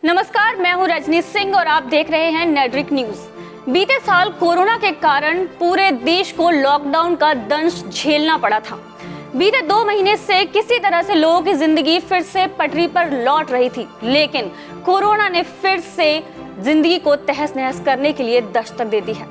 नमस्कार, मैं हूं रजनी सिंह और आप देख रहे हैं नेडरिक न्यूज। बीते साल कोरोना के कारण पूरे देश को लॉकडाउन का दंश झेलना पड़ा था। बीते 2 महीने से किसी तरह से लोगों की जिंदगी फिर से पटरी पर लौट रही थी, लेकिन कोरोना ने फिर से जिंदगी को तहस नहस करने के लिए दस्तक दे दी है।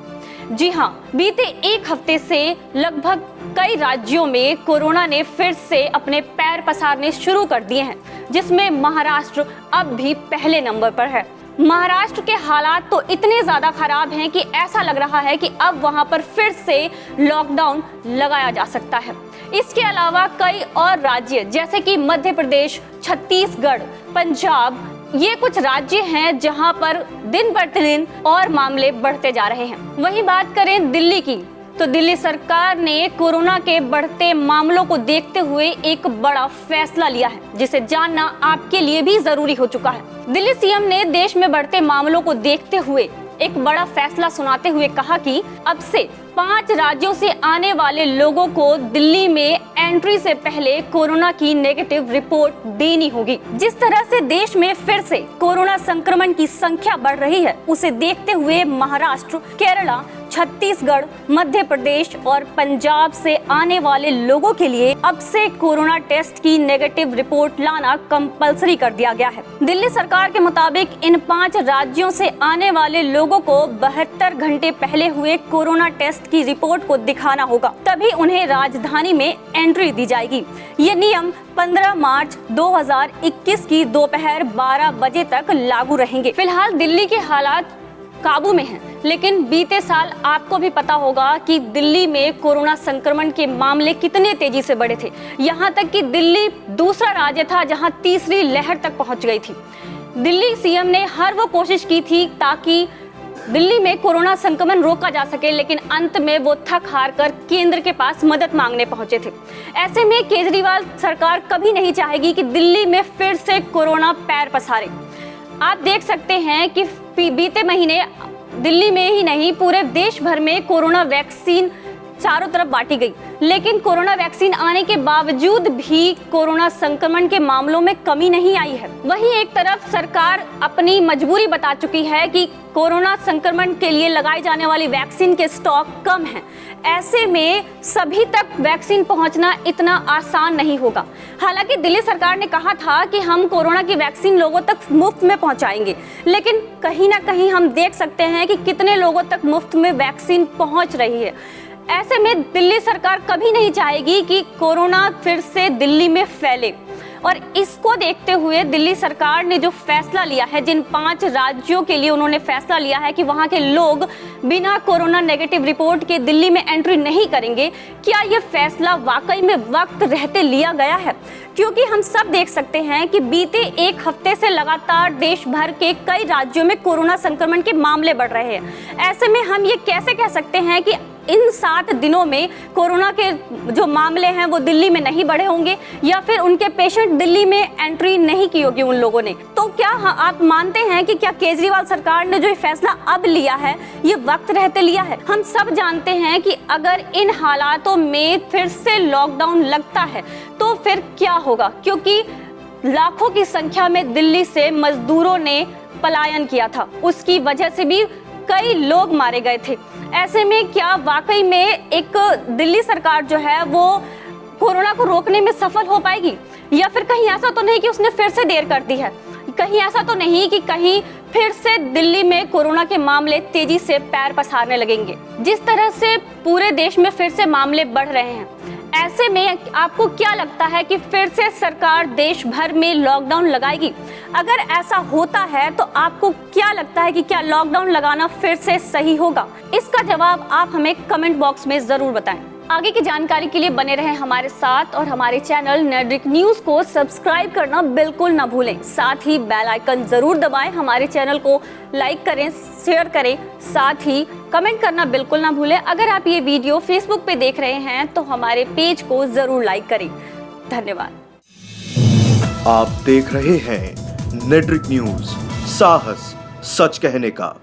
जी हाँ, बीते 1 हफ्ते से लगभग कई राज्यों में कोरोना ने फिर से अपने पैर पसारने शुरू कर दिए हैं, जिसमें महाराष्ट्र अब भी पहले नंबर पर है। महाराष्ट्र के हालात तो इतने ज्यादा खराब हैं कि ऐसा लग रहा है कि अब वहां पर फिर से लॉकडाउन लगाया जा सकता है। इसके अलावा कई और राज्य जैसे कि मध्य प्रदेश, छत्तीसगढ़, पंजाब, ये कुछ राज्य हैं जहां पर दिन प्रतिदिन और मामले बढ़ते जा रहे हैं। वहीं बात करें दिल्ली की, तो दिल्ली सरकार ने कोरोना के बढ़ते मामलों को देखते हुए एक बड़ा फैसला लिया है, जिसे जानना आपके लिए भी जरूरी हो चुका है। दिल्ली सीएम ने देश में बढ़ते मामलों को देखते हुए एक बड़ा फैसला सुनाते हुए कहा कि अब से 5 राज्यों से आने वाले लोगों को दिल्ली में एंट्री से पहले कोरोना की नेगेटिव रिपोर्ट देनी होगी। जिस तरह से देश में फिर से कोरोना संक्रमण की संख्या बढ़ रही है, उसे देखते हुए महाराष्ट्र, केरला, छत्तीसगढ़, मध्य प्रदेश और पंजाब से आने वाले लोगों के लिए अब से कोरोना टेस्ट की नेगेटिव रिपोर्ट लाना कंपलसरी कर दिया गया है। दिल्ली सरकार के मुताबिक इन 5 राज्यों से आने वाले लोगों को 72 घंटे पहले हुए कोरोना टेस्ट की रिपोर्ट को दिखाना होगा, तभी उन्हें राजधानी में एंट्री दी जाएगी। ये नियम 15 मार्च 2021 की दोपहर 12 बजे तक लागू रहेंगे। फिलहाल दिल्ली के हालात काबू में हैं, लेकिन बीते साल आपको भी पता होगा कि दिल्ली में कोरोना संक्रमण के मामले कितने तेजी से बढ़े थे। यहाँ तक कि दिल्ली दूसरा राज्य था जहाँ तीसरी लहर तक पहुँच गई थी। दिल्ली सीएम ने हर वो कोशिश की थी ताकि दिल्ली में कोरोना संक्रमण रोका जा सके, लेकिन अंत में वो थक हार कर केंद्र के पास मदद मांगने पहुंचे थे। ऐसे में केजरीवाल सरकार कभी नहीं चाहेगी कि दिल्ली में फिर से कोरोना पैर पसारे। आप देख सकते हैं कि बीते महीने दिल्ली में ही नहीं पूरे देश भर में कोरोना वैक्सीन चारों तरफ बांटी गई, लेकिन कोरोना वैक्सीन आने के बावजूद भी कोरोना संक्रमण के मामलों में कमी नहीं आई है। वहीं एक तरफ सरकार अपनी मजबूरी बता चुकी है कि कोरोना संक्रमण के लिए लगाई जाने वाली वैक्सीन के स्टॉक कम हैं। ऐसे में सभी तक वैक्सीन पहुंचना इतना आसान नहीं होगा। हालांकि दिल्ली सरकार ने कहा था कि हम कोरोना की वैक्सीन लोगों तक मुफ्त में पहुंचाएंगे, लेकिन कहीं ना कहीं हम देख सकते हैं कि कितने लोगों तक मुफ्त में वैक्सीन पहुंच रही है। ऐसे में दिल्ली सरकार कभी नहीं चाहेगी कि कोरोना फिर से दिल्ली में फैले, और इसको देखते हुए दिल्ली सरकार ने जो फैसला लिया है, जिन 5 राज्यों के लिए उन्होंने फैसला लिया है कि वहां के लोग बिना कोरोना नेगेटिव रिपोर्ट के दिल्ली में एंट्री नहीं करेंगे, क्या ये फैसला वाकई में वक्त रहते लिया गया है? क्योंकि हम सब देख सकते हैं कि बीते 1 हफ्ते से लगातार देश भर के कई राज्यों में कोरोना संक्रमण के मामले बढ़ रहे हैं। ऐसे में हम ये कैसे कह सकते हैं कि इन 7 दिनों में कोरोना के जो मामले हैं वो दिल्ली में नहीं बढ़े होंगे, या फिर उनके पेशेंट दिल्ली में एंट्री नहीं की होगी उन लोगों ने? तो क्या आप मानते हैं कि क्या केजरीवाल सरकार ने जो फैसला अब लिया है ये वक्त रहते लिया है? हम सब जानते हैं कि अगर इन हालातों में फिर से लॉकडाउन लगता है तो फिर क्या होगा, क्योंकि लाखों की संख्या में दिल्ली से मजदूरों ने पलायन किया था, उसकी वजह से भी कई लोग मारे गए थे। ऐसे में क्या वाकई में एक दिल्ली सरकार जो है वो कोरोना को रोकने में सफल हो पाएगी, या फिर कहीं ऐसा तो नहीं कि उसने फिर से देर कर दी है? कहीं ऐसा तो नहीं कि कहीं फिर से दिल्ली में कोरोना के मामले तेजी से पैर पसारने लगेंगे? जिस तरह से पूरे देश में फिर से मामले बढ़ रहे हैं, ऐसे में आपको क्या लगता है कि फिर से सरकार देश भर में लॉकडाउन लगाएगी? अगर ऐसा होता है तो आपको क्या लगता है कि क्या लॉकडाउन लगाना फिर से सही होगा? इसका जवाब आप हमें कमेंट बॉक्स में जरूर बताएं। आगे की जानकारी के लिए बने रहें हमारे साथ और हमारे चैनल नेडरिक न्यूज को सब्सक्राइब करना बिल्कुल ना भूलें। साथ ही बेल आइकन जरूर दबाएं, हमारे चैनल को लाइक करें, शेयर करें, साथ ही कमेंट करना बिल्कुल ना भूलें। अगर आप ये वीडियो फेसबुक पे देख रहे हैं तो हमारे पेज को जरूर लाइक करें। धन्यवाद। आप देख रहे हैं नेडरिक न्यूज, साहस सच कहने का।